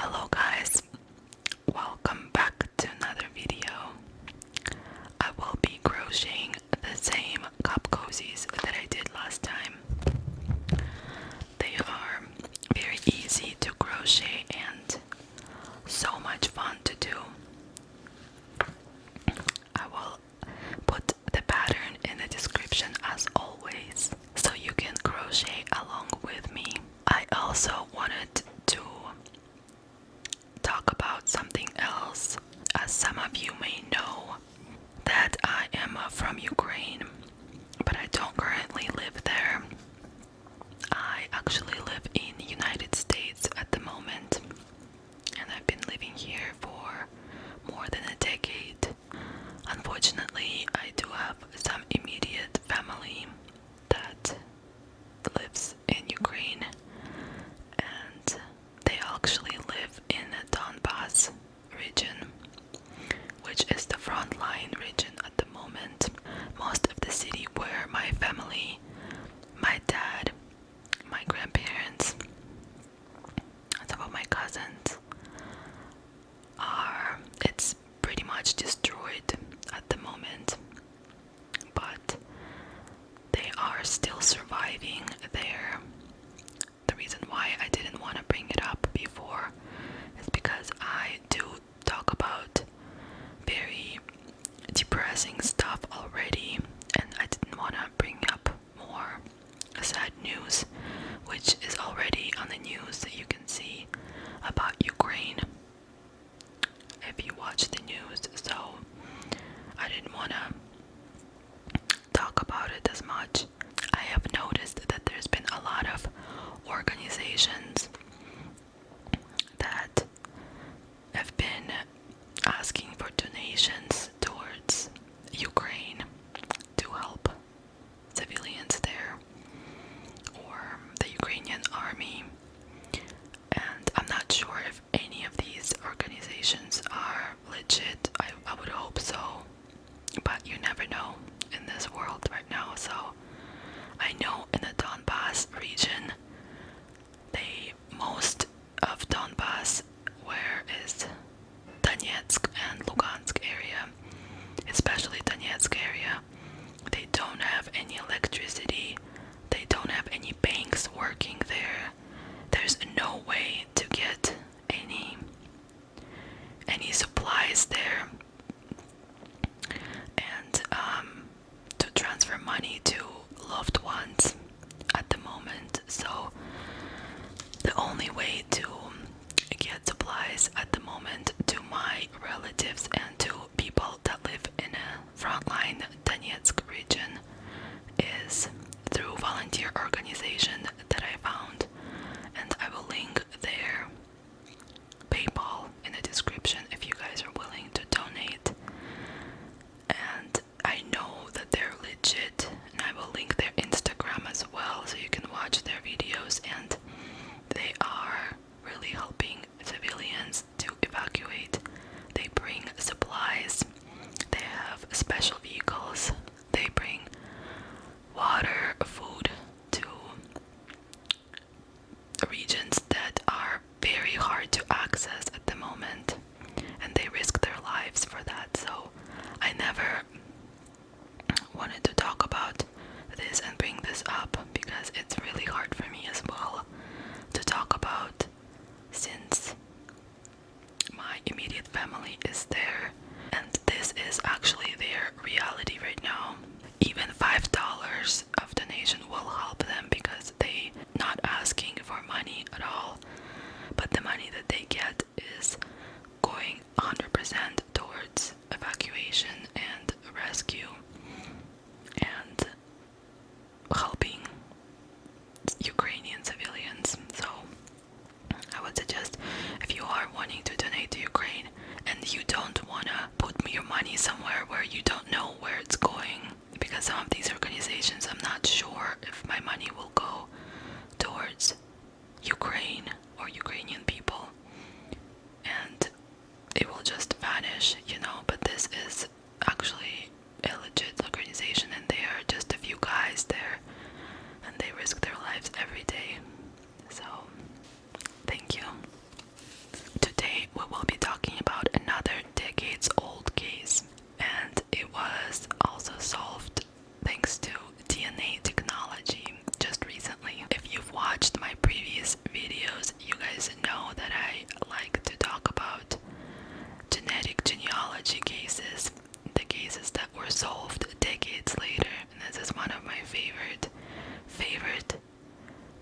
Hello guys, welcome back to another video. I will be crocheting the same cup cozies that I did last time. They are very easy to crochet and so much fun to do. I will put the pattern in the description as always, so you can crochet along with me. I also wanted to talk about something else. As some of you may know, that I am from Ukraine, but I don't currently live there. I actually live in the United States at the moment, and I've been living here for more than a decade. Unfortunately, I do have some immediate family that lives in Ukraine, and they actually live in the Donbass region, which is the frontline region at the moment. Most of the city where my family, my dad, my grandparents, and some of my cousins are, it's pretty much destroyed at the moment, but they are still surviving there. The reason why I didn't want to bring it up before is because I do talk about very depressing stuff already, and I didn't want to bring up more sad news, which is already on the news that you can see about Ukraine if you watch the news. So I didn't want to talk about it as much. I have noticed that there's been a lot of organizations that have been asking for donations towards Ukraine to help civilians there or the Ukrainian army. And I'm not sure if any of these organizations are legit. I would hope so, but you never know in this world right now. So I know in the Donbass region, most of Donbass, where is Donetsk and Lugansk area, especially Donetsk area, they don't have any electricity, they don't have any banks working there. There's no way to get any supplies there, and to transfer money to loved ones at the moment. So the only way to get supplies at the moment to my relatives and to people that live in a frontline Donetsk region is through volunteer organization that I found, and I will link their PayPal in the description if you guys are willing to donate. And I know that they're legit, and I will link their Instagram as well so you can watch their videos, and they are really helping civilians to evacuate. They bring supplies, they have special vehicles, they bring water, food to regions that are very hard to access at the moment, and they risk their lives for that. So I never wanted to talk about this and bring this up because it's really hard for me as well to talk about, since my immediate family is there and this is actually their reality right now. Even $5 of donation will help them because they not asking for money at all, but the money that they get is going 100% towards evacuation and rescue and helping Ukrainian civilians. So I would suggest, if you are wanting to donate to Ukraine and you don't want to put your money somewhere where you don't know where it's going, because some of these organizations, I'm not sure if my money will go towards Ukraine or Ukrainian people, and it will just vanish, but this is actually a legit organization, and they are just a few guys there, and they risk their lives every day. So thank you it was also solved thanks to DNA technology just recently. If you've watched my previous videos, you guys know that I like to talk about genetic genealogy cases, the cases that were solved decades later, and this is one of my favorite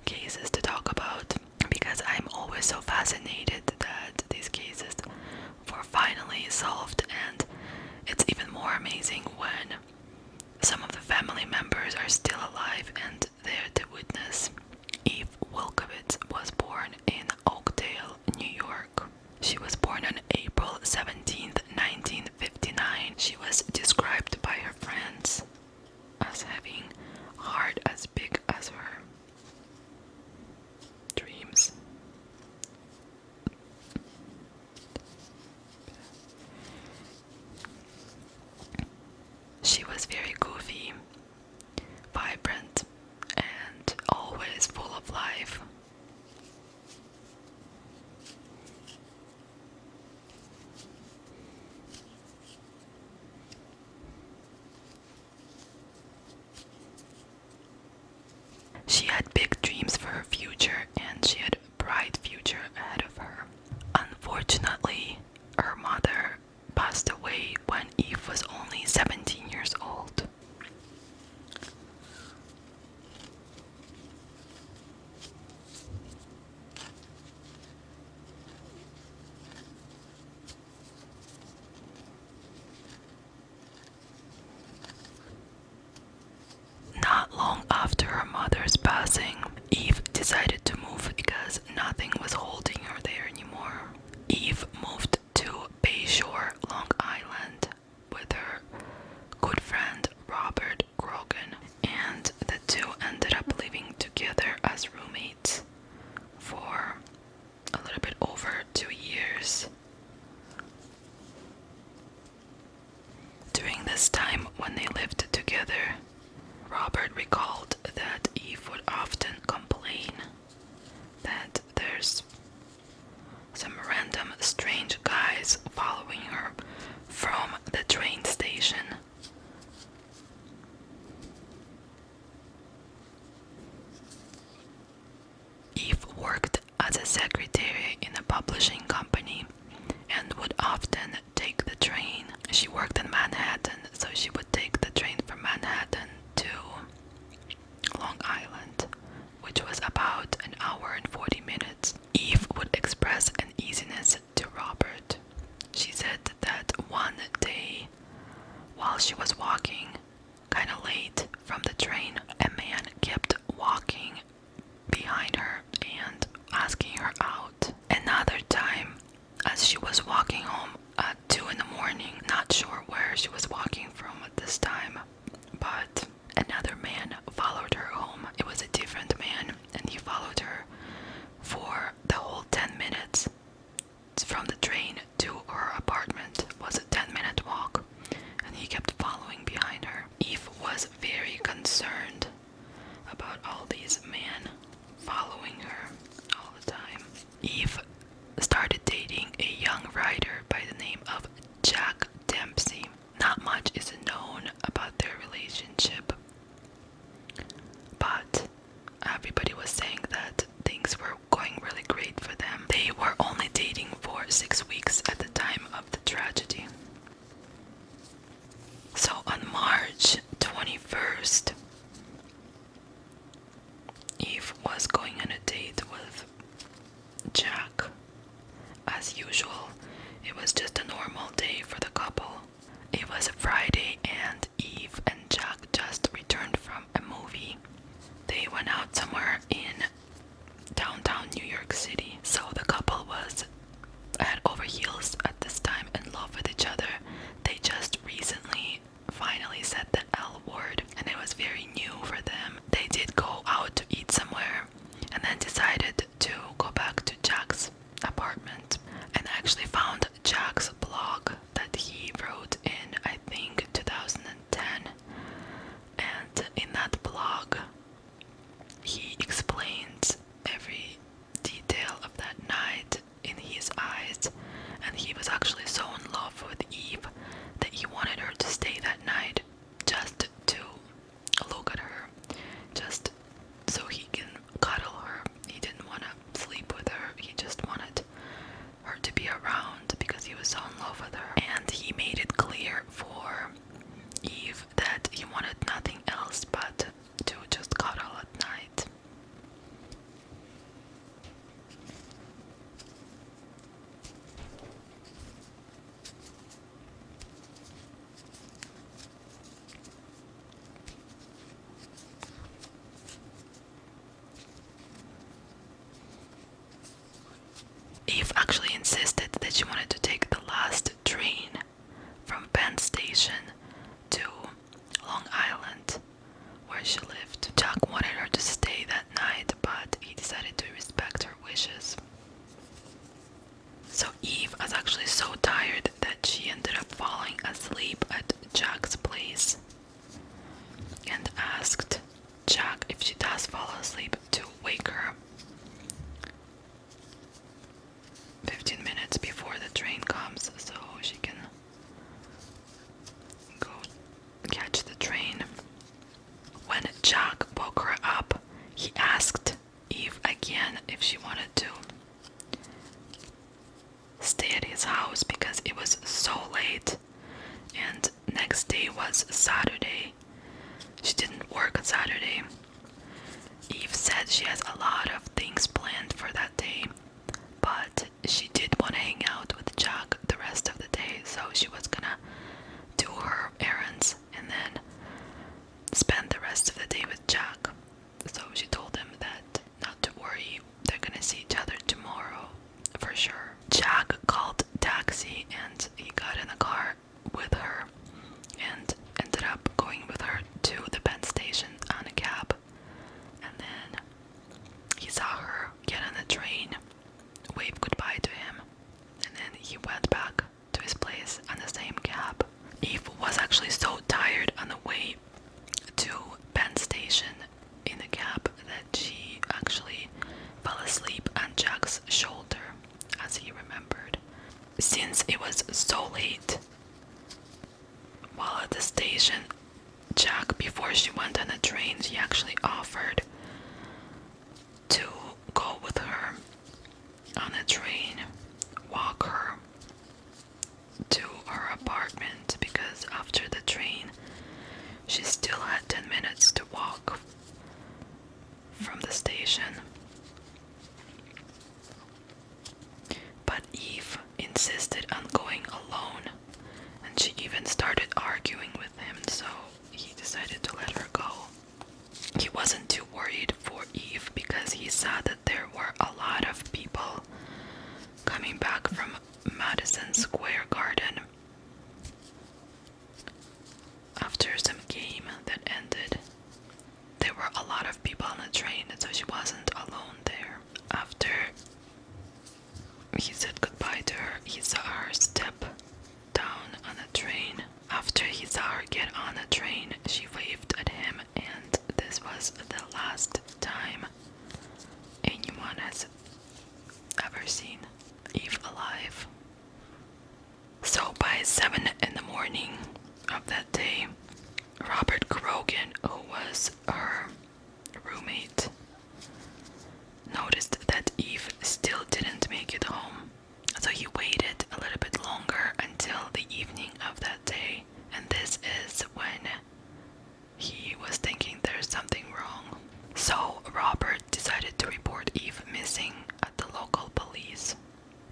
cases to talk about, because I'm always so fascinated that these cases were finally solved, and it's even more amazing when some of the family members are still alive and there to witness. Eve Wilkowitz was born in Oakdale, New York. She was born on April 17th, 1959. She was described by her friends as having a heart as big as her dreams. She was very goofy, vibrant, and always full of life. She had big dreams for her future, and she had a bright future ahead of her. Unfortunately, her mother passed away when Eve was only 17 years old. Not long after her mother's passing, Eve decided to move because nothing was holding her there anymore. Eve moved to Bayshore, Long Island, with her good friend Robert Grogan, and the two ended up living together as roommates for a little bit over 2 years. During this time when they lived together, Robert recalled that Eve would often complain that there's some random strange guys following her from the train station. Eve worked as a secretary in a publishing company and would often take the train. She worked in Manhattan, so she would take the train from Manhattan to Long Island, which was about an hour and 40 minutes. Eve would express uneasiness to Robert. She said that one day, while she was walking kind of late from the train, a man kept walking behind her and asking her out. Another time, as she was walking home at 2 in the morning, not sure where she was walking from at this time, but another man followed her home. It was a different man, and he followed her for the whole 10 minutes. From the train to her apartment was a 10-minute walk, and he kept following behind her. Eve was very concerned about all these men following her all the time. Eve started dating a young writer by the name of Jack Dempsey. Not much is known about their relationship, but everybody was saying that things were going really great for them. They were only dating for 6 weeks at the time of the tragedy. So on March 21st, Eve was going on a date with Jack. As usual, it was just a normal day for the couple. It was a Friday, and Eve and Jack just returned from a movie. They went out somewhere in downtown New York City. So the couple was head over heels at this time in love with each other. They just recently finally said the L word, and it was very new for them. They did go out to eat somewhere and then decided to go back to Jack's apartment, and actually found Jack's blog that he wrote in, I think, that she wanted to take the last train from Penn Station to Long Island, where she lived. Jack wanted her to stay that night, but he decided to respect her wishes. So Eve was actually so tired that she ended up falling asleep at Jack's place and asked Jack, if she does fall asleep, to wake her 15 minutes before the train comes so she can go catch the train. When Jack woke her up, he asked Eve again if she wanted to stay at his house because it was so late and next day was Saturday. She didn't work on Saturday. Eve said she has a lot of things planned for that day, but she did want to hang out with Jack the rest of the day, so she was gonna do her errands and then spend the rest of the day with Jack. So she told him that not to worry, they're gonna see each other tomorrow for sure. Jack called taxi and he got in a car with her and ended up going with her to the Penn Station on a cab. And then he saw her get on the train, wave goodbye to him, and then he went back to his place on the same cab. Eve was actually so tired on the way to Penn Station in the cab that she actually fell asleep on Jack's shoulder, as he remembered. Since it was so late, while at the station, Jack, before she went on the train, she actually offered to go with her on the train, walk her to her apartment, because after the train, she still had 10 minutes to walk from the station. But Eve insisted on going alone, and she even started arguing with him, so he decided to let her go. He wasn't too worried for Eve because he saw that there were a lot of people coming back from Madison Square Garden after some game that ended. There were a lot of people on the train, so she wasn't alone there. After he said goodbye to her, he saw her step down on the train. After he saw her get on the train, she waved at him, and this was the last time anyone has ever seen Eve alive. So by 7 in the morning of that day, Robert Grogan, who was her roommate, noticed that Eve still didn't make it home. So he waited a little bit longer until the evening of that day, and this is when he was thinking there's something wrong. So Robert decided to report Eve missing at the local police.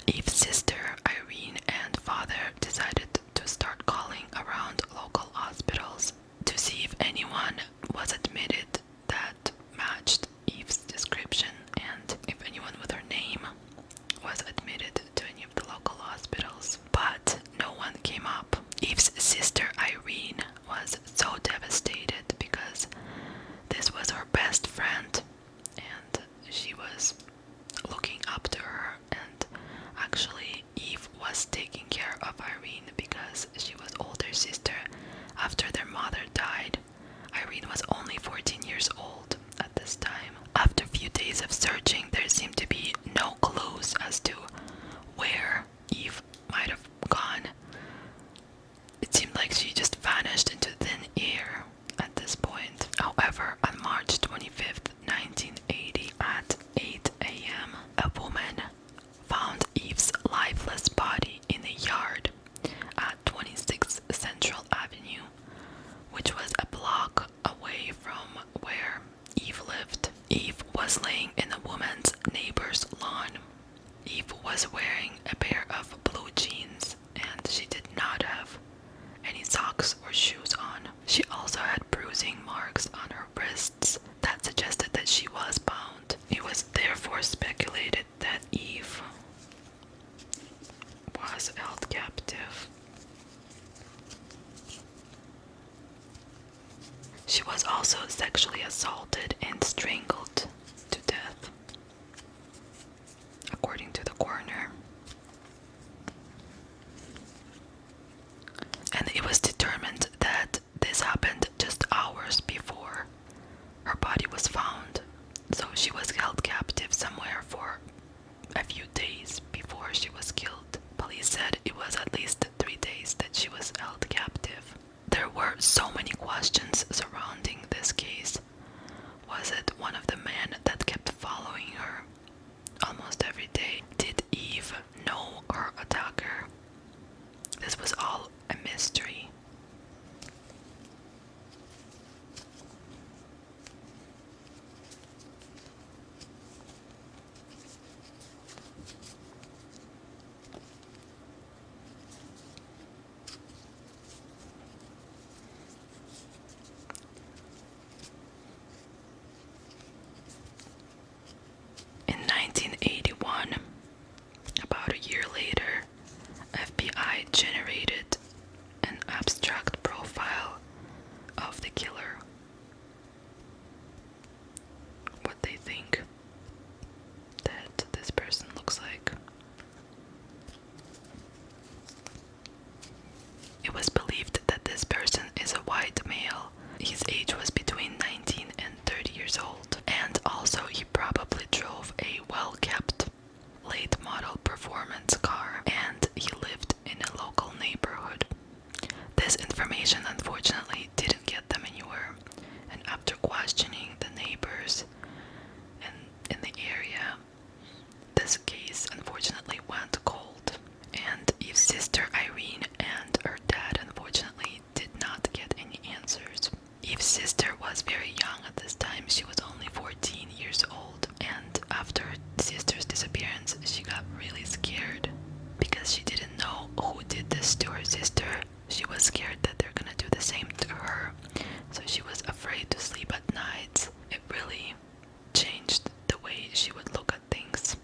Eve's sister, Irene, and father decided to start calling around local hospitals to see if anyone was admitted She was also sexually assaulted and strangled to death, according to the coroner. And it was determined that this happened just hours before her body was found. So she was held captive somewhere for a few days before she was killed. Police said it was at least 3 days that she was held captive. There were so many questions surrounding this case. Was it one of the men that kept following her almost every day? Did Eve know her attacker? This was all a mystery. In 1981, about a year later, FBI generated an abstract profile of the killer. What they think that this person looks like. It was believed that this person is a white male. His age was between 19 and 30 years old, and also he probably drove a well-kept late model performance car, and he lived in a local neighborhood. This information unfortunately didn't get them anywhere, and after questioning the neighbors in the area, this case unfortunately went cold, and Eve's sister Irene and her dad unfortunately did not get any answers. Eve's sister was very young at this time. She was only 14 years old, and after her sister's disappearance, she got really scared because she didn't know who did this to her sister. She was scared that they're gonna do the same to her, so she was afraid to sleep at night. It really changed the way she would look at things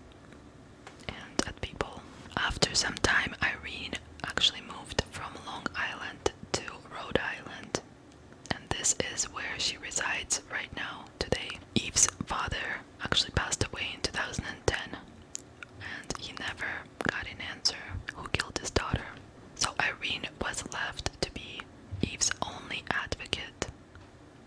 and at people. After some time, Irene actually moved from Long Island to Rhode Island, and this is where she resides right now today. Eve's father actually passed away in 2010, and he never got an answer who killed his daughter. So Irene was left to be Eve's only advocate.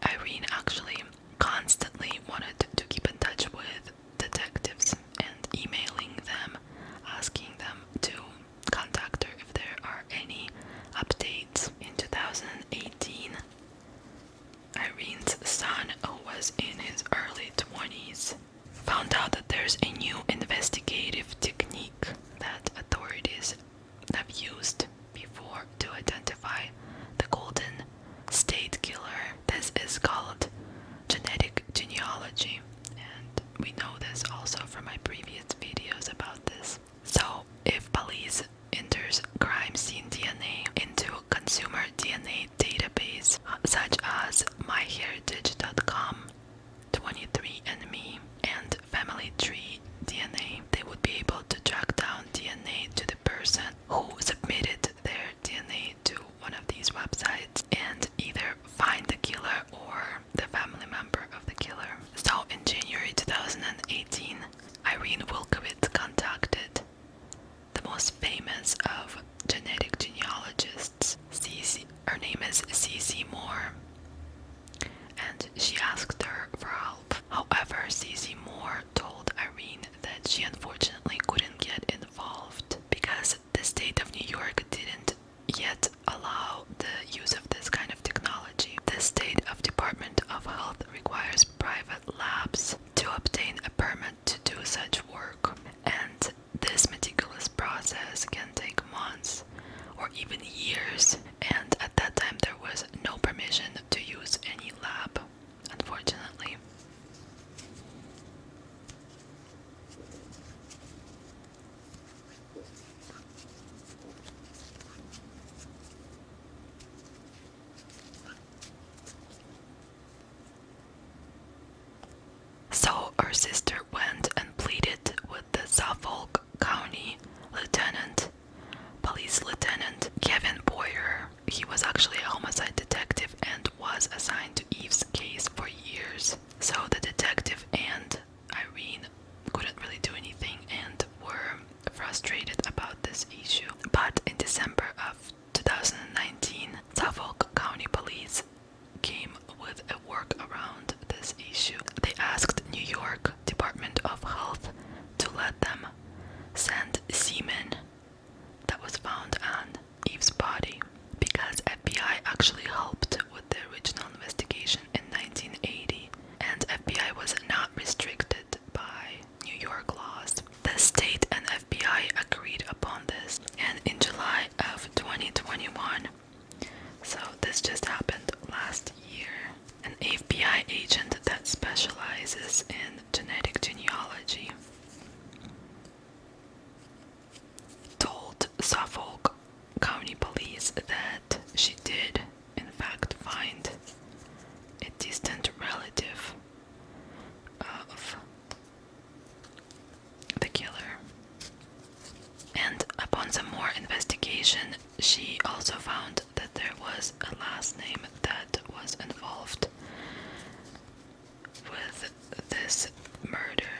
Irene actually constantly wanted to keep in touch with detectives and emailing them, asking them to contact her if there are any updates. In 2018, Irene's son, who was in his early 20s, found out that there's a new investigative technique that authorities have used before to identify the Golden State Killer. This is called genealogy, and we know this also from my previous videos about this. So if police enters crime scene DNA into consumer DNA database such as myheritage.com, 23andMe, and Family Tree DNA, they would be able to track down DNA to the person who submitted their DNA to one of these websites and either find the killer or the family member of the killer. So in January 2018, Irene Wilkowitz contacted the most famous of genetic genealogists. Her name is C.C. Moore, and she asked her for help. However, C.C. Moore told Irene that she unfortunately couldn't get involved because the state of New York didn't yet allow the use of this kind of technology. The state of Department of Health requires private labs to obtain a permit to do such work, and this meticulous process can take months or even years, and at that time there was no permission to use any lab, unfortunately. So her sister went and pleaded with the Suffolk County Police Lieutenant Kevin Boyer. He was actually a homicide detective and was assigned to Eve's years. So the detective and Irene couldn't really do anything and were frustrated about this issue. But in December of 2019, Suffolk County Police came with a workaround this issue. They asked New York Department of Health to let them send semen that was found on Eve's body, because FBI actually helped with the original investigation in 1980, and FBI was not restricted by New York laws. The state and FBI agreed upon this, and in July of 2021, so this just happened last year, an FBI agent that specializes in genetic genealogy told Suffolk County Police that she did, in fact, find a distant relative of the killer. And upon some more investigation, she also found that there was a last name that was involved with this murder.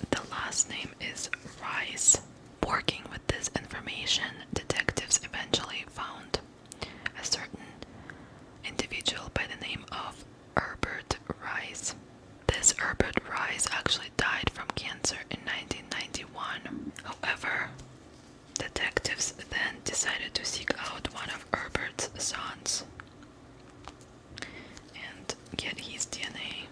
The last name is Rice. Working with this information, detectives eventually found a certain individual by the name of Herbert Rice. This Herbert Rice actually died from cancer in 1991. However, detectives then decided to seek out one of Herbert's sons and get his DNA.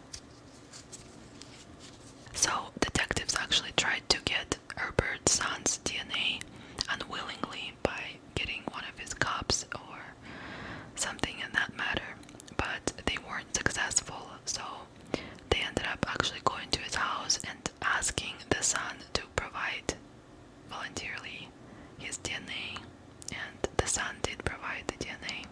So detectives actually tried to get Herbert's son's DNA unwillingly by getting one of his cops or something in that matter, but they weren't successful, so they ended up actually going to his house and asking the son to provide voluntarily his DNA, and the son did provide the DNA,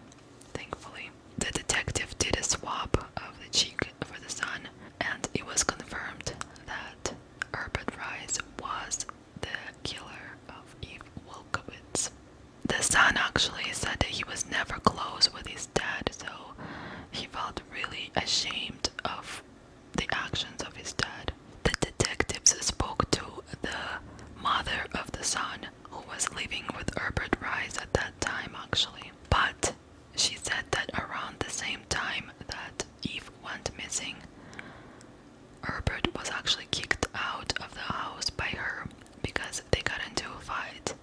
thankfully. The detective did a swab of the cheek for the son, and it was confirmed that Herbert Rice was the killer of Eve Wilkowitz. The son actually said that he was never close with his dad, so he felt really ashamed of the actions of his dad. The detectives spoke to the mother of the son, who was living with Herbert Rice at that time actually, but she said that around the same time that Eve went missing, Herbert was actually kicked out of the house by her because they got into a fight,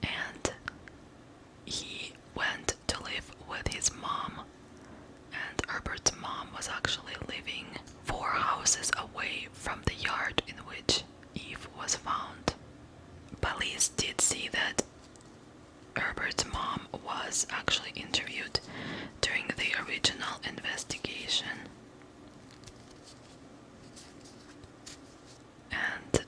and he went to live with his mom, and Herbert's mom was actually living 4 houses away from the yard in which Eve was found. Police did see that Herbert's mom was actually interviewed during the original investigation, and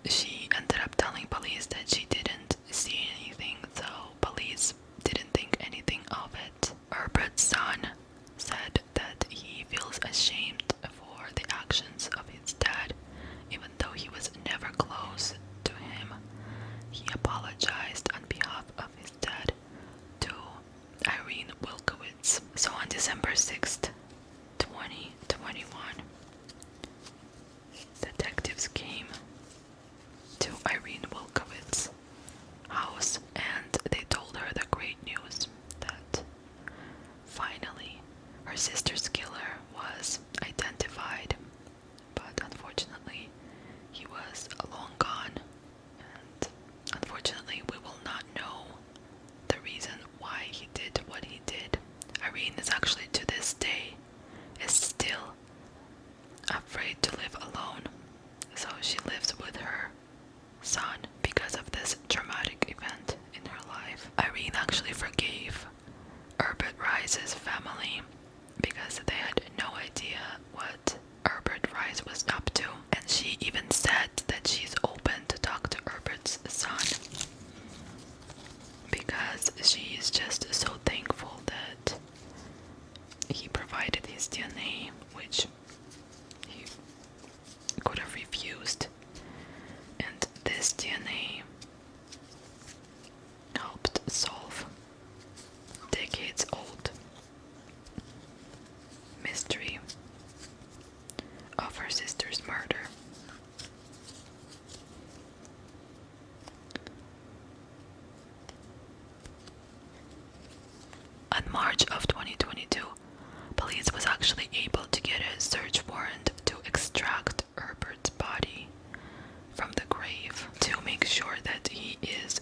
she ended up telling police that she didn't see anything, so police didn't think anything of it. Herbert's son said that he feels ashamed for the actions of his dad, even though he was never close to him. He apologized on behalf of his dad to Irene Wilkowitz. So on December 6th, 2021, detectives came to Irene Wilkowitz's house and they told her the great news that finally her sister's killer was identified, but unfortunately he was long gone, and unfortunately we will not know the reason why he did what he did. Irene is actually to this day is still afraid to live alone, so she lives with her son because of this traumatic event in her life. Irene actually forgave Herbert Rice's family because they had no idea what Herbert Rice was up to, and she even said that she's open to talk to Herbert's son because she is just so thankful that he provided his DNA, which he could have refused, and this DNA helped solve decades-old mystery of her sister's murder. In March of 2022, police was actually able to get a search warrant to extract Herbert's body from the grave to make sure that he is